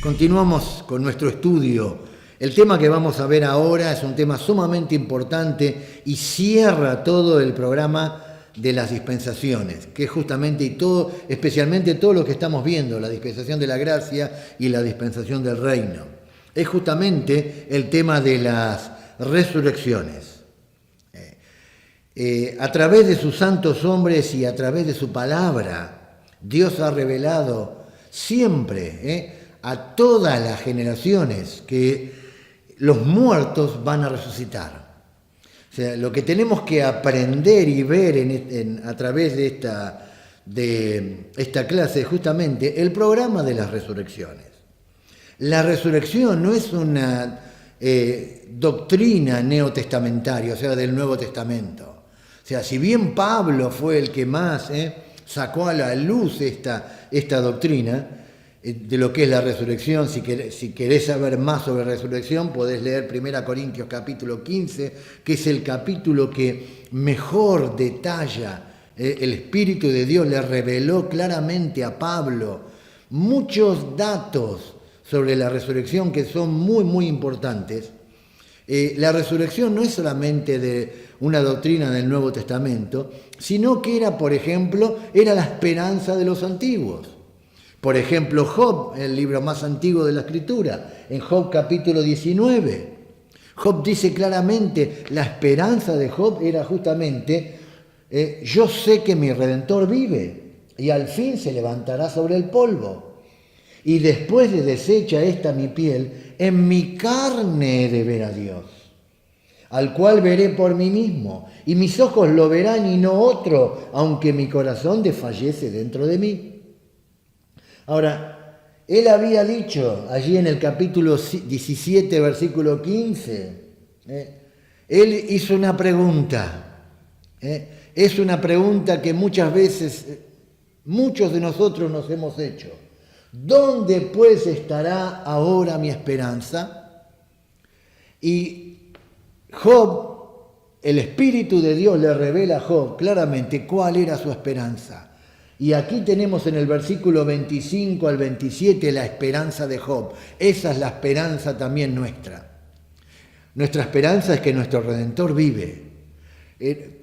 Continuamos con nuestro estudio. El tema que vamos a ver ahora es un tema sumamente importante y cierra todo el programa de las dispensaciones, que es justamente especialmente todo lo que estamos viendo, la dispensación de la gracia y la dispensación del reino. Es justamente el tema de las resurrecciones. A través de sus santos hombres y a través de su palabra, Dios ha revelado siempre a todas las generaciones que los muertos van a resucitar. O sea, lo que tenemos que aprender y ver a través de esta clase es justamente el programa de las resurrecciones. La resurrección no es una doctrina neotestamentaria, o sea, del Nuevo Testamento. O sea, si bien Pablo fue el que más sacó a la luz esta doctrina de lo que es la resurrección, si querés saber más sobre resurrección, podés leer 1 Corintios capítulo 15, que es el capítulo que mejor detalla el Espíritu de Dios, le reveló claramente a Pablo muchos datos sobre la resurrección que son muy, muy importantes. La resurrección no es solamente de una doctrina del Nuevo Testamento, sino que era, por ejemplo, era la esperanza de los antiguos. Por ejemplo, Job, el libro más antiguo de la Escritura, en Job capítulo 19. Job dice claramente, la esperanza de Job era justamente, yo sé que mi Redentor vive y al fin se levantará sobre el polvo. Y después de deshecha esta mi piel, en mi carne he de ver a Dios, al cual veré por mí mismo, y mis ojos lo verán y no otro, aunque mi corazón desfallece dentro de mí. Ahora, él había dicho allí en el capítulo 17, versículo 15, él hizo una pregunta, es una pregunta que muchas veces muchos de nosotros nos hemos hecho. ¿Dónde pues estará ahora mi esperanza? Y Job, el Espíritu de Dios le revela a Job claramente cuál era su esperanza. Y aquí tenemos en el versículo 25 al 27 la esperanza de Job. Esa es la esperanza también nuestra. Nuestra esperanza es que nuestro Redentor vive.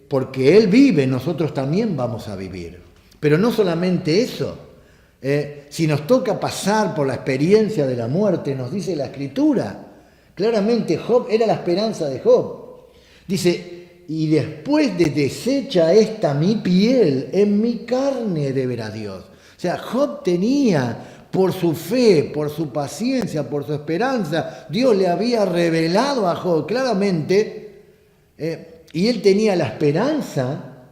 Porque Él vive, nosotros también vamos a vivir. Pero no solamente eso. Si nos toca pasar por la experiencia de la muerte, nos dice la Escritura, claramente Job era la esperanza de Job. Dice, y después de deshecha esta mi piel, en mi carne de ver a Dios. O sea, Job tenía, por su fe, por su paciencia, por su esperanza, Dios le había revelado a Job claramente, y él tenía la esperanza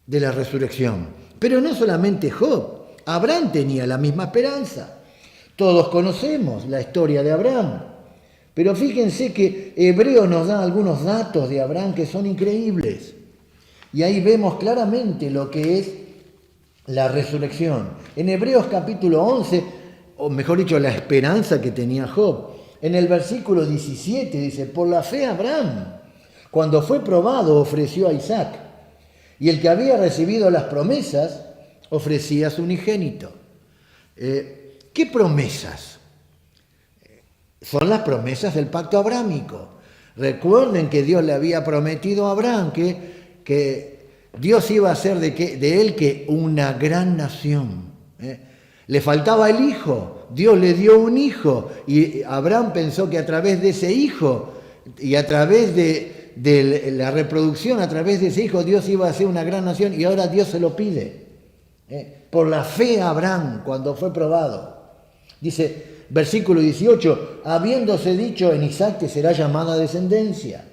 de la resurrección. Pero no solamente Job. Abraham tenía la misma esperanza. Todos conocemos la historia de Abraham. Pero fíjense que Hebreos nos da algunos datos de Abraham que son increíbles. Y ahí vemos claramente lo que es la resurrección. En Hebreos capítulo 11, o mejor dicho, la esperanza que tenía Job. En el versículo 17 dice, por la fe Abraham, cuando fue probado, ofreció a Isaac. Y el que había recibido las promesas, ofrecía a su unigénito. ¿Qué promesas? Son las promesas del pacto abrámico. Recuerden que Dios le había prometido a Abraham que Dios iba a hacer de él que una gran nación. Le faltaba el hijo, Dios le dio un hijo y Abraham pensó que a través de ese hijo y a través de la reproducción, a través de ese hijo, Dios iba a hacer una gran nación y ahora Dios se lo pide. Por la fe a Abraham cuando fue probado. Dice, versículo 18, habiéndose dicho en Isaac que será llamada descendencia.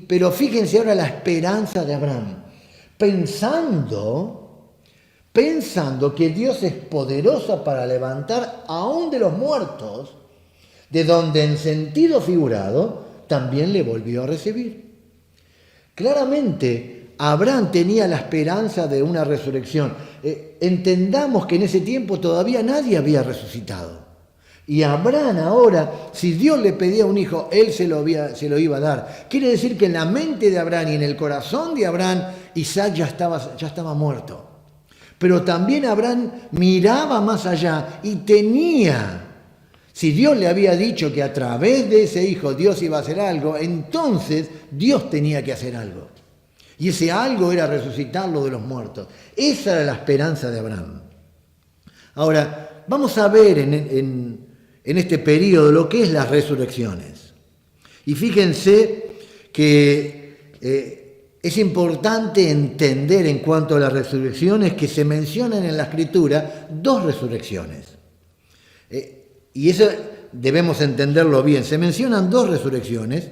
Pero fíjense ahora la esperanza de Abraham, pensando que Dios es poderoso para levantar aún de los muertos, de donde en sentido figurado también le volvió a recibir. Claramente, Abraham tenía la esperanza de una resurrección. Entendamos que en ese tiempo todavía nadie había resucitado. Y Abraham ahora, si Dios le pedía un hijo, él se lo iba a dar. Quiere decir que en la mente de Abraham y en el corazón de Abraham, Isaac ya estaba muerto. Pero también Abraham miraba más allá y tenía. Si Dios le había dicho que a través de ese hijo Dios iba a hacer algo, entonces Dios tenía que hacer algo. Y ese algo era resucitarlo de los muertos. Esa era la esperanza de Abraham. Ahora, vamos a ver en este periodo lo que es las resurrecciones. Y fíjense que es importante entender en cuanto a las resurrecciones que se mencionan en la Escritura dos resurrecciones. Y eso debemos entenderlo bien. Se mencionan dos resurrecciones,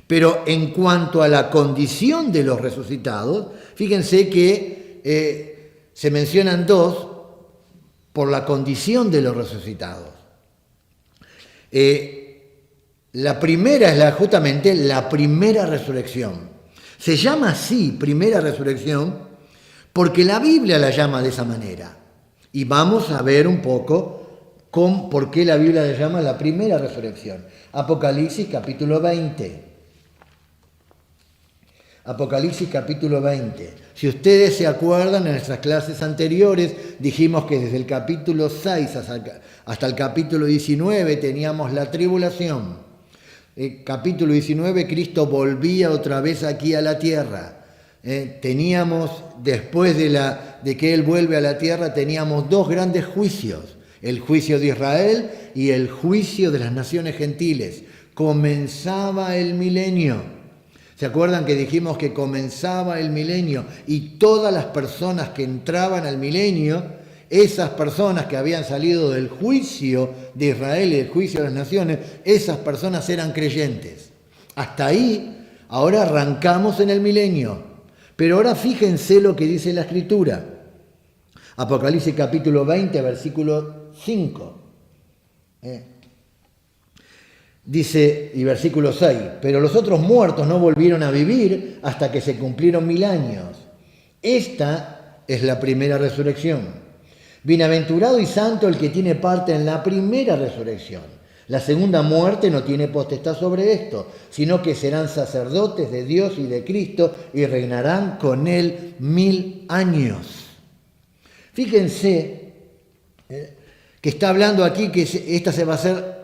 pero en cuanto a la condición de los resucitados, fíjense que se mencionan dos por la condición de los resucitados. La primera es justamente la primera resurrección. Se llama así, primera resurrección, porque la Biblia la llama de esa manera. Y vamos a ver un poco por qué la Biblia la llama la primera resurrección. Apocalipsis capítulo 20. Apocalipsis capítulo 20. Si ustedes se acuerdan, en nuestras clases anteriores dijimos que desde el capítulo 6 hasta el capítulo 19 teníamos la tribulación. Capítulo 19, Cristo volvía otra vez aquí a la tierra. Teníamos, después de que Él vuelve a la tierra, teníamos dos grandes juicios. El juicio de Israel y el juicio de las naciones gentiles. Comenzaba el milenio. ¿Se acuerdan que dijimos que comenzaba el milenio? Y todas las personas que entraban al milenio, esas personas que habían salido del juicio de Israel y del juicio de las naciones, esas personas eran creyentes. Hasta ahí, ahora arrancamos en el milenio. Pero ahora fíjense lo que dice la Escritura. Apocalipsis capítulo 20, versículo 5. Dice, y versículo 6, pero los otros muertos no volvieron a vivir hasta que se cumplieron 1000 años. Esta es la primera resurrección. Bienaventurado y santo el que tiene parte en la primera resurrección. La segunda muerte no tiene potestad sobre esto, sino que serán sacerdotes de Dios y de Cristo y reinarán con él 1000 años. Fíjense que está hablando aquí que esta se va a hacer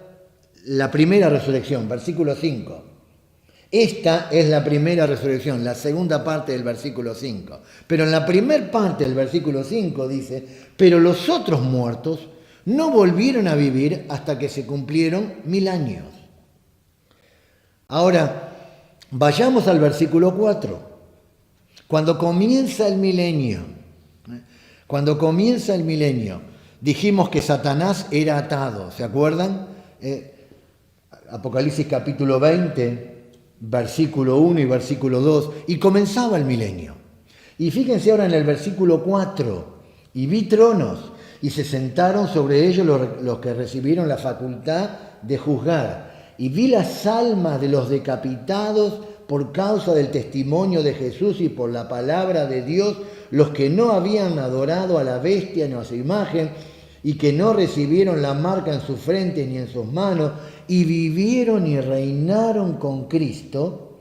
la primera resurrección, versículo 5. Esta es la primera resurrección, la segunda parte del versículo 5. Pero en la primera parte del versículo 5 dice, pero los otros muertos no volvieron a vivir hasta que se cumplieron 1000 años. Ahora, vayamos al versículo 4. Cuando comienza el milenio, dijimos que Satanás era atado, ¿se acuerdan? Apocalipsis capítulo 20, versículo 1 y versículo 2, y comenzaba el milenio. Y fíjense ahora en el versículo 4, y vi tronos, y se sentaron sobre ellos los que recibieron la facultad de juzgar, y vi las almas de los decapitados por causa del testimonio de Jesús y por la palabra de Dios, los que no habían adorado a la bestia ni a su imagen, y que no recibieron la marca en su frente ni en sus manos, y vivieron y reinaron con Cristo,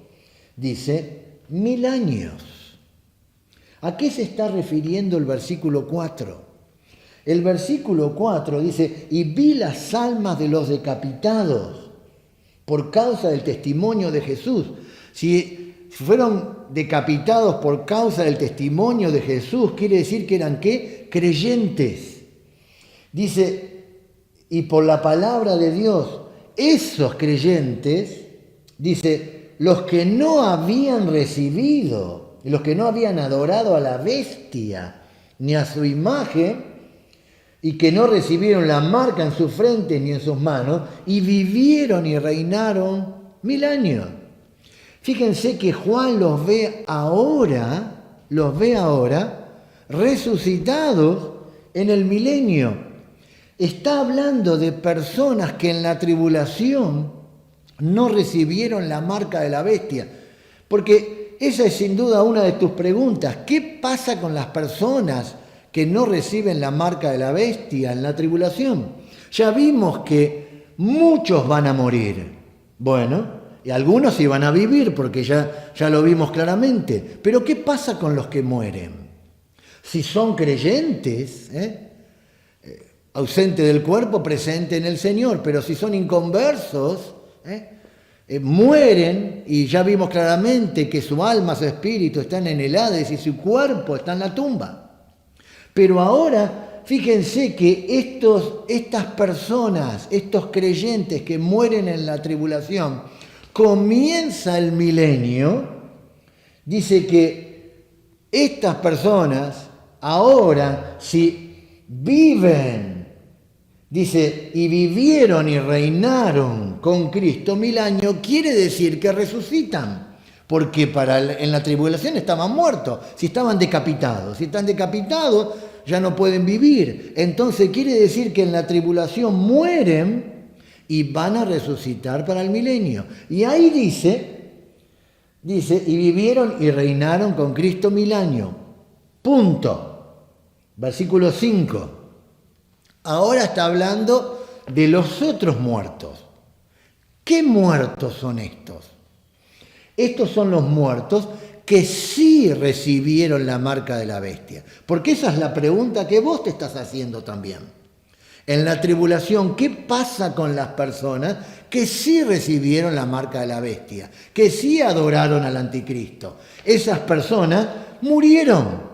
dice, 1000 años. ¿A qué se está refiriendo el versículo 4? El versículo 4 dice, y vi las almas de los decapitados por causa del testimonio de Jesús. Si fueron decapitados por causa del testimonio de Jesús, quiere decir que eran, ¿qué? Creyentes. Dice, y por la palabra de Dios, esos creyentes, dice, los que no habían recibido, los que no habían adorado a la bestia ni a su imagen, y que no recibieron la marca en su frente ni en sus manos, y vivieron y reinaron 1000 años. Fíjense que Juan los ve ahora, resucitados en el milenio. Está hablando de personas que en la tribulación no recibieron la marca de la bestia. Porque esa es sin duda una de tus preguntas. ¿Qué pasa con las personas que no reciben la marca de la bestia en la tribulación? Ya vimos que muchos van a morir. Bueno, y algunos sí van a vivir porque ya lo vimos claramente. Pero ¿qué pasa con los que mueren? Si son creyentes, ausente del cuerpo, presente en el Señor, pero si son inconversos, mueren, y ya vimos claramente que su alma, su espíritu están en el Hades y su cuerpo está en la tumba. Pero ahora, fíjense que estas personas, estos creyentes que mueren en la tribulación, comienza el milenio, dice que estas personas ahora, si viven, dice, y vivieron y reinaron con Cristo 1000 años, quiere decir que resucitan, porque en la tribulación estaban muertos, si estaban decapitados, si están decapitados ya no pueden vivir. Entonces quiere decir que en la tribulación mueren y van a resucitar para el milenio. Y ahí dice, y vivieron y reinaron con Cristo 1000 años. Punto. Versículo 5. Ahora está hablando de los otros muertos. ¿Qué muertos son estos? Estos son los muertos que sí recibieron la marca de la bestia. Porque esa es la pregunta que vos te estás haciendo también. En la tribulación, ¿qué pasa con las personas que sí recibieron la marca de la bestia? Que sí adoraron al anticristo. Esas personas murieron.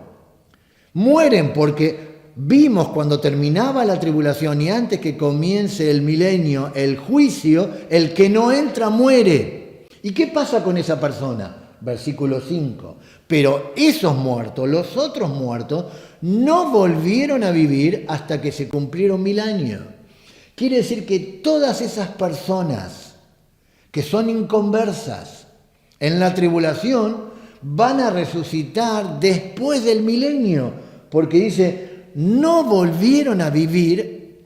Mueren porque vimos cuando terminaba la tribulación y antes que comience el milenio, el juicio, el que no entra muere. ¿Y qué pasa con esa persona? Versículo 5. Pero esos muertos, los otros muertos, no volvieron a vivir hasta que se cumplieron 1000 años. Quiere decir que todas esas personas que son inconversas en la tribulación van a resucitar después del milenio, porque dice, no volvieron a vivir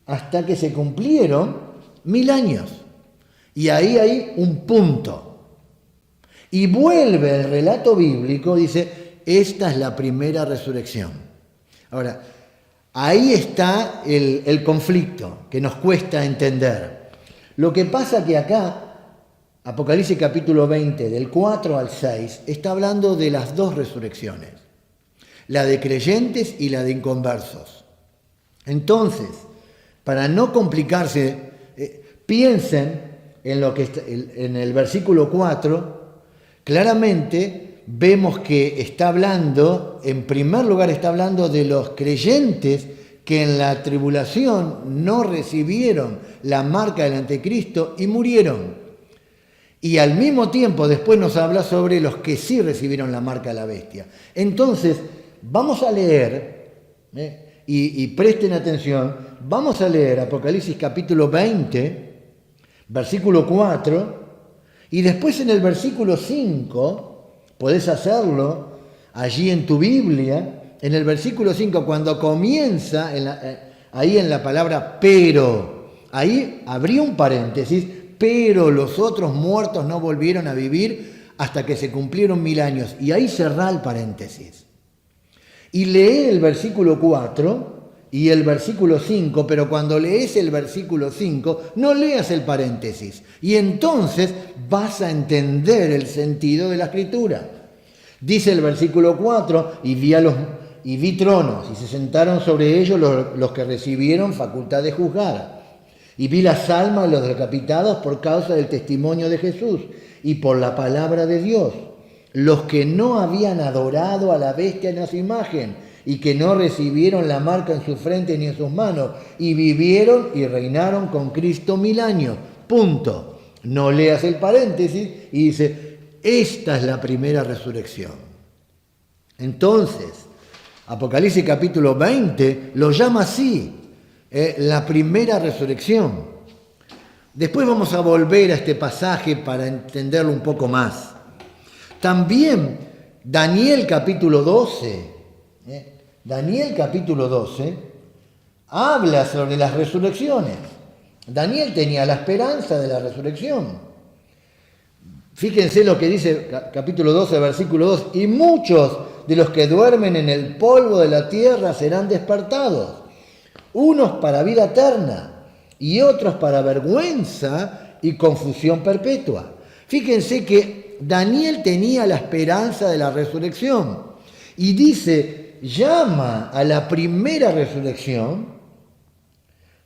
hasta que se cumplieron 1000 años. Y ahí hay un punto. Y vuelve el relato bíblico, dice, esta es la primera resurrección. Ahora, ahí está el conflicto que nos cuesta entender. Lo que pasa que acá, Apocalipsis capítulo 20, del 4 al 6, está hablando de las dos resurrecciones. La de creyentes y la de inconversos. Entonces, para no complicarse, piensen en lo que está, en el versículo 4, claramente vemos que está hablando, en primer lugar está hablando de los creyentes que en la tribulación no recibieron la marca del anticristo y murieron. Y al mismo tiempo después nos habla sobre los que sí recibieron la marca de la bestia. Entonces, vamos a leer, y presten atención, vamos a leer Apocalipsis capítulo 20, versículo 4, y después en el versículo 5, podés hacerlo allí en tu Biblia, en el versículo 5, cuando comienza, ahí en la palabra pero, ahí habría un paréntesis, pero los otros muertos no volvieron a vivir hasta que se cumplieron 1000 años. Y ahí cerrá el paréntesis. Y lee el versículo 4 y el versículo 5, pero cuando lees el versículo 5, no leas el paréntesis. Y entonces vas a entender el sentido de la escritura. Dice el versículo 4, y vi tronos, y se sentaron sobre ellos los que recibieron facultad de juzgar. Y vi las almas de los decapitados por causa del testimonio de Jesús y por la palabra de Dios, los que no habían adorado a la bestia en su imagen y que no recibieron la marca en su frente ni en sus manos, y vivieron y reinaron con Cristo 1000 años. Punto. No leas el paréntesis y dice, esta es la primera resurrección. Entonces, Apocalipsis capítulo 20 lo llama así, la primera resurrección. Después vamos a volver a este pasaje para entenderlo un poco más. También Daniel capítulo 12, Daniel capítulo 12 habla sobre las resurrecciones. Daniel tenía la esperanza de la resurrección. Fíjense lo que dice capítulo 12, versículo 2. Y muchos de los que duermen en el polvo de la tierra serán despertados. Unos para vida eterna y otros para vergüenza y confusión perpetua. Fíjense que Daniel tenía la esperanza de la resurrección. Y dice llama a la primera resurrección,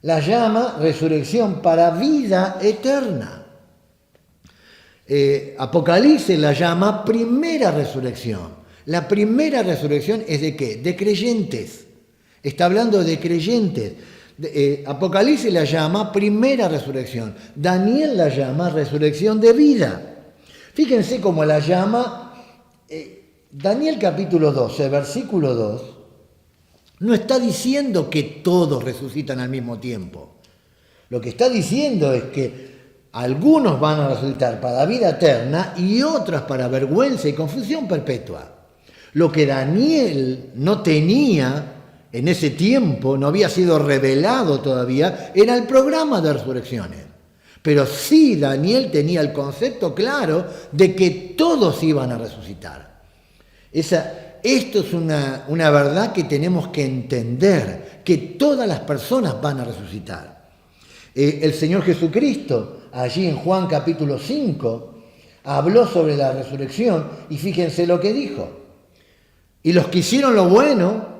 la llama resurrección para vida eterna. Apocalipsis la llama primera resurrección. La primera resurrección es ¿de qué? De creyentes. Está hablando de creyentes. Apocalipsis la llama primera resurrección. Daniel la llama resurrección de vida. Fíjense cómo la llama Daniel capítulo 12, versículo 2. No está diciendo que todos resucitan al mismo tiempo. Lo que está diciendo es que algunos van a resucitar para vida eterna y otros para vergüenza y confusión perpetua. Lo que Daniel no tenía en ese tiempo, no había sido revelado todavía, era el programa de resurrecciones. Pero sí Daniel tenía el concepto claro de que todos iban a resucitar. Esto es una verdad que tenemos que entender, que todas las personas van a resucitar. El Señor Jesucristo, allí en Juan capítulo 5, habló sobre la resurrección y fíjense lo que dijo. Y los que hicieron lo bueno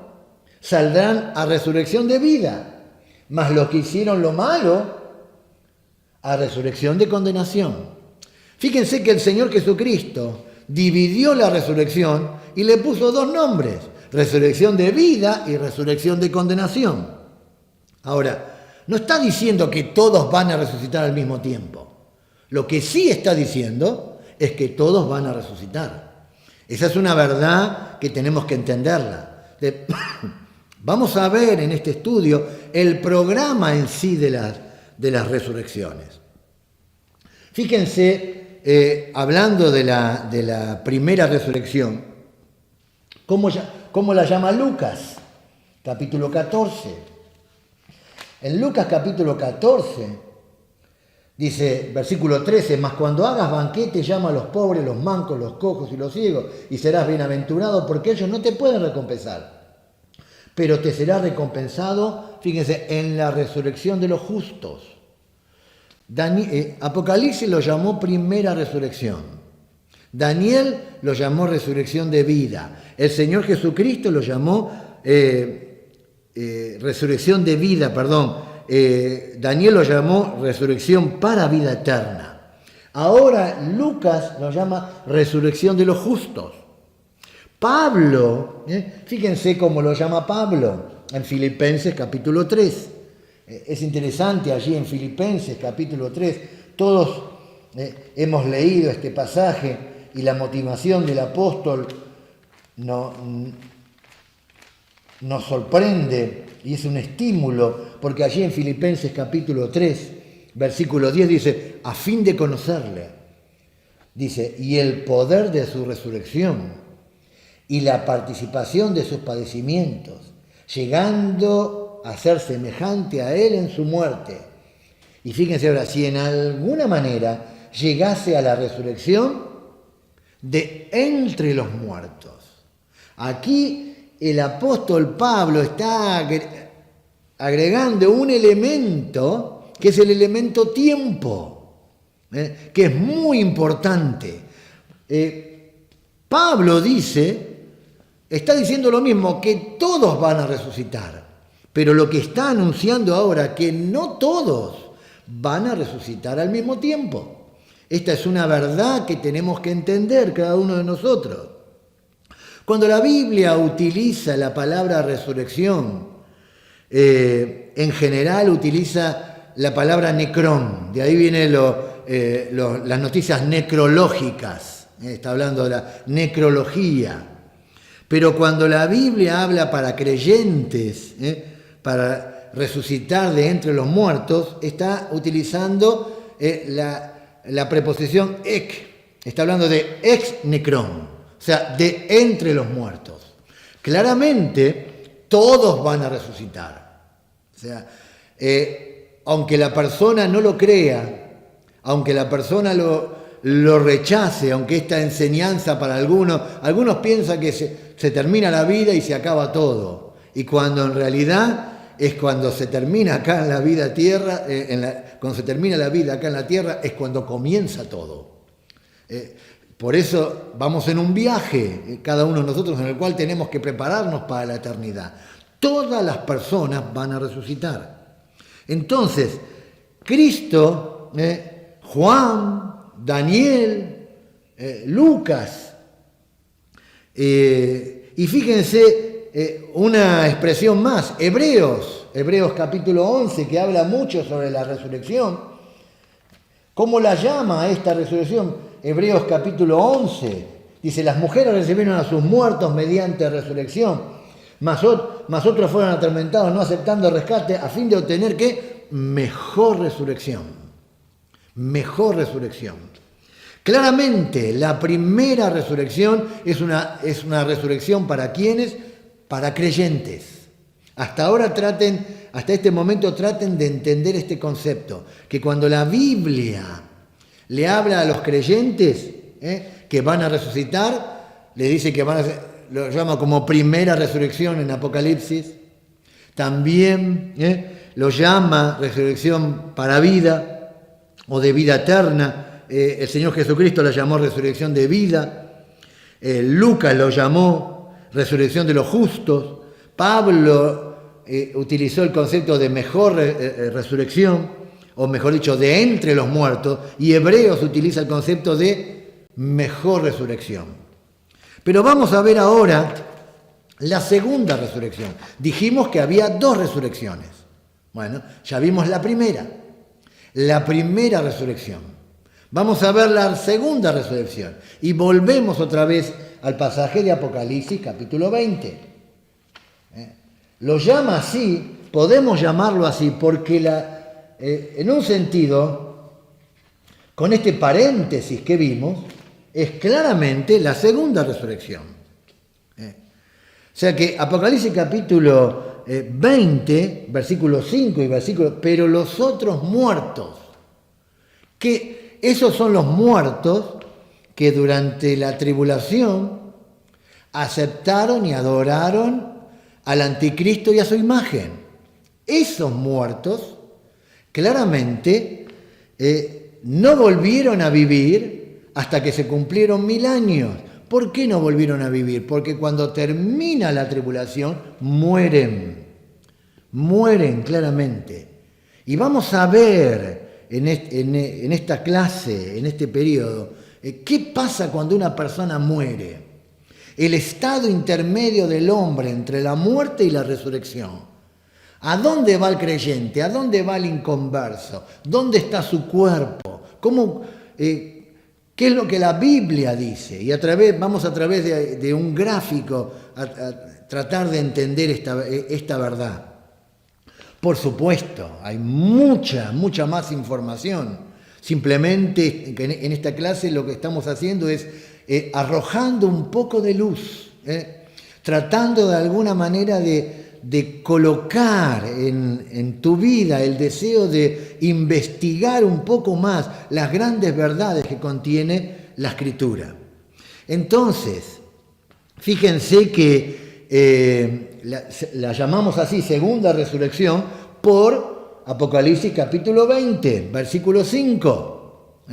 saldrán a resurrección de vida, mas los que hicieron lo malo a resurrección de condenación. Fíjense que el Señor Jesucristo dividió la resurrección y le puso dos nombres, resurrección de vida y resurrección de condenación. Ahora, no está diciendo que todos van a resucitar al mismo tiempo. Lo que sí está diciendo es que todos van a resucitar. Esa es una verdad que tenemos que entenderla. Vamos a ver en este estudio el programa en sí de las resurrecciones. Fíjense, hablando de la primera resurrección, ¿cómo la llama Lucas? Capítulo 14. En Lucas capítulo 14, dice, versículo 13, mas cuando hagas banquete llama a los pobres, los mancos, los cojos y los ciegos, y serás bienaventurado porque ellos no te pueden recompensar. Pero te será recompensado, fíjense, en la resurrección de los justos. Apocalipsis lo llamó primera resurrección. Daniel lo llamó resurrección de vida. El Señor Jesucristo lo llamó resurrección de vida, Daniel lo llamó resurrección para vida eterna. Ahora Lucas lo llama resurrección de los justos. Pablo, fíjense cómo lo llama Pablo en Filipenses capítulo 3. Es interesante allí en Filipenses capítulo 3, todos hemos leído este pasaje y la motivación del apóstol nos sorprende y es un estímulo, porque allí en Filipenses capítulo 3, versículo 10 dice, a fin de conocerle, dice, y el poder de su resurrección y la participación de sus padecimientos, llegando a ser semejante a él en su muerte. Y fíjense ahora, si en alguna manera llegase a la resurrección de entre los muertos. Aquí el apóstol Pablo está agregando un elemento que es el elemento tiempo, que es muy importante. Pablo está diciendo lo mismo, que todos van a resucitar, pero lo que está anunciando ahora, que no todos van a resucitar al mismo tiempo. Esta es una verdad que tenemos que entender cada uno de nosotros. Cuando la Biblia utiliza la palabra resurrección, en general utiliza la palabra necrón, de ahí vienen las noticias necrológicas, está hablando de la necrología. Pero cuando la Biblia habla para creyentes, para resucitar de entre los muertos, está utilizando la preposición ek, está hablando de ex necrón. O sea, de entre los muertos. Claramente, todos van a resucitar. O sea, aunque la persona no lo crea, aunque la persona lo rechace, aunque esta enseñanza para algunos piensan que se termina la vida y se acaba todo. Y cuando en realidad es cuando se termina acá en la vida tierra, cuando se termina la vida acá en la tierra, es cuando comienza todo. Por eso vamos en un viaje, cada uno de nosotros, en el cual tenemos que prepararnos para la eternidad. Todas las personas van a resucitar. Entonces, Cristo, Juan, Daniel, Lucas, y fíjense una expresión más, Hebreos capítulo 11, que habla mucho sobre la resurrección. ¿Cómo la llama a esta resurrección? Hebreos capítulo 11, dice, las mujeres recibieron a sus muertos mediante resurrección, mas otros fueron atormentados no aceptando rescate a fin de obtener, ¿qué? Mejor resurrección. Mejor resurrección. Claramente, la primera resurrección es una resurrección para ¿quiénes? Para creyentes. Hasta este momento traten de entender este concepto, que cuando la Biblia le habla a los creyentes que van a resucitar, le dice que lo llama como primera resurrección en Apocalipsis, también lo llama resurrección para vida o de vida eterna. El Señor Jesucristo la llamó resurrección de vida, Lucas lo llamó resurrección de los justos, Pablo utilizó el concepto de mejor resurrección, o mejor dicho, de entre los muertos, y Hebreos utiliza el concepto de mejor resurrección. Pero vamos a ver ahora la segunda resurrección. Dijimos que había dos resurrecciones. Bueno, ya vimos la primera resurrección. Vamos a ver la segunda resurrección. Y volvemos otra vez al pasaje de Apocalipsis, capítulo 20. Lo llama así, podemos llamarlo así, porque en un sentido, con este paréntesis que vimos, es claramente la segunda resurrección. O sea que Apocalipsis capítulo 20, versículo 5 y pero los otros muertos, que esos son los muertos que durante la tribulación aceptaron y adoraron al anticristo y a su imagen. Esos muertos claramente no volvieron a vivir hasta que se cumplieron 1000 años. ¿Por qué no volvieron a vivir? Porque cuando termina la tribulación mueren claramente. Y vamos a ver en esta clase, en este periodo, qué pasa cuando una persona muere. El estado intermedio del hombre entre la muerte y la resurrección. ¿A dónde va el creyente? ¿A dónde va el inconverso? ¿Dónde está su cuerpo? ¿Qué es lo que la Biblia dice? Y vamos a través de un gráfico a tratar de entender esta verdad. Por supuesto, hay mucha más información. Simplemente en esta clase lo que estamos haciendo es arrojando un poco de luz, tratando de alguna manera de colocar en tu vida el deseo de investigar un poco más las grandes verdades que contiene la Escritura. Entonces, fíjense que la llamamos así, segunda resurrección, por Apocalipsis capítulo 20, versículo 5.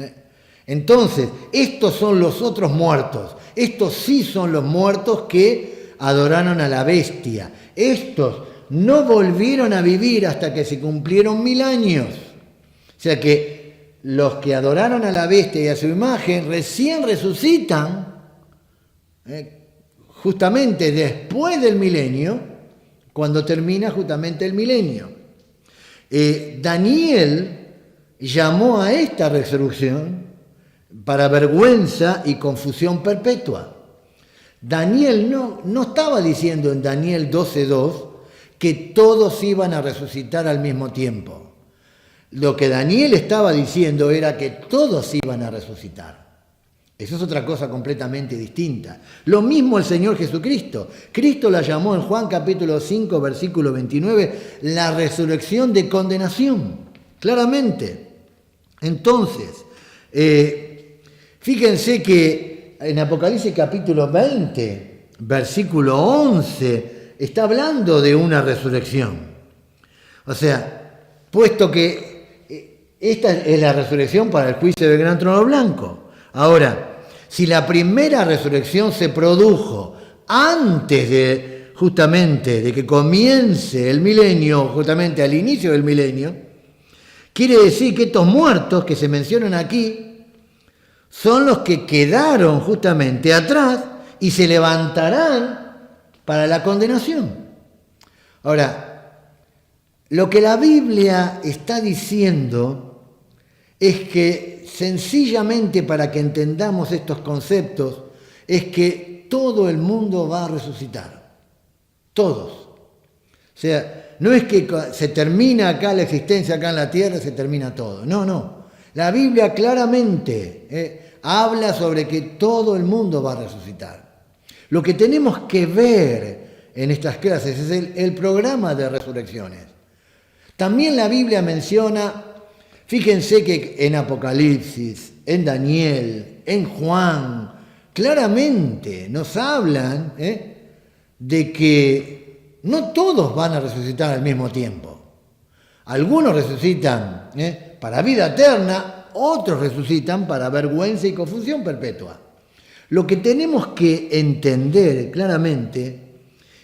Entonces, estos son los otros muertos. Estos sí son los muertos que adoraron a la bestia. Estos no volvieron a vivir hasta que se cumplieron 1000 años. O sea que los que adoraron a la bestia y a su imagen recién resucitan justamente después del milenio, cuando termina justamente el milenio. Daniel llamó a esta resurrección para vergüenza y confusión perpetua. Daniel no estaba diciendo en Daniel 12:2 que todos iban a resucitar al mismo tiempo. Lo que Daniel estaba diciendo era que todos iban a resucitar. Eso es otra cosa completamente distinta. Lo mismo el Señor Jesucristo. Cristo la llamó en Juan capítulo 5, versículo 29, la resurrección de condenación. Claramente. Entonces, fíjense que en Apocalipsis capítulo 20, versículo 11, está hablando de una resurrección. O sea, puesto que esta es la resurrección para el juicio del gran trono blanco. Ahora, si la primera resurrección se produjo antes de justamente de que comience el milenio, justamente al inicio del milenio, quiere decir que estos muertos que se mencionan aquí son los que quedaron justamente atrás y se levantarán para la condenación. Ahora, lo que la Biblia está diciendo es que sencillamente para que entendamos estos conceptos es que todo el mundo va a resucitar. Todos. O sea, no es que se termina acá la existencia, acá en la tierra, se termina todo. No, no. La Biblia claramente habla sobre que todo el mundo va a resucitar. Lo que tenemos que ver en estas clases es el programa de resurrecciones. También la Biblia menciona, fíjense que en Apocalipsis, en Daniel, en Juan, claramente nos hablan de que no todos van a resucitar al mismo tiempo. Algunos resucitan para vida eterna, otros resucitan para vergüenza y confusión perpetua. Lo que tenemos que entender claramente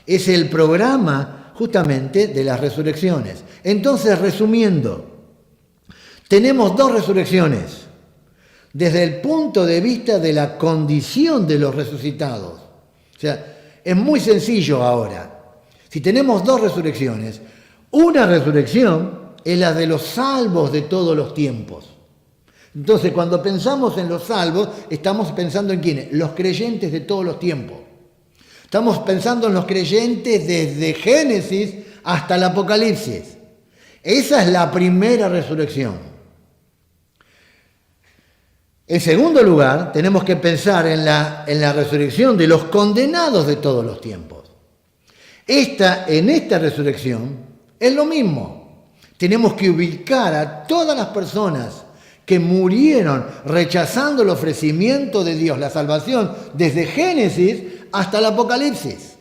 es el programa justamente de las resurrecciones. Entonces, resumiendo, tenemos dos resurrecciones desde el punto de vista de la condición de los resucitados. O sea, es muy sencillo ahora. Si tenemos dos resurrecciones, una resurrección es la de los salvos de todos los tiempos. Entonces, cuando pensamos en los salvos, estamos pensando en ¿quiénes? Los creyentes de todos los tiempos. Estamos pensando en los creyentes desde Génesis hasta el Apocalipsis. Esa es la primera resurrección. En segundo lugar, tenemos que pensar en la resurrección de los condenados de todos los tiempos. En esta resurrección es lo mismo. Tenemos que ubicar a todas las personas que murieron rechazando el ofrecimiento de Dios, la salvación, desde Génesis hasta el Apocalipsis.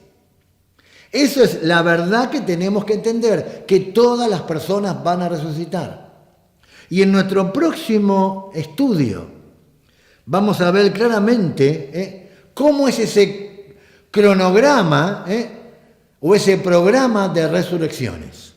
Eso es la verdad que tenemos que entender, que todas las personas van a resucitar. Y en nuestro próximo estudio vamos a ver claramente cómo es ese cronograma o ese programa de resurrecciones.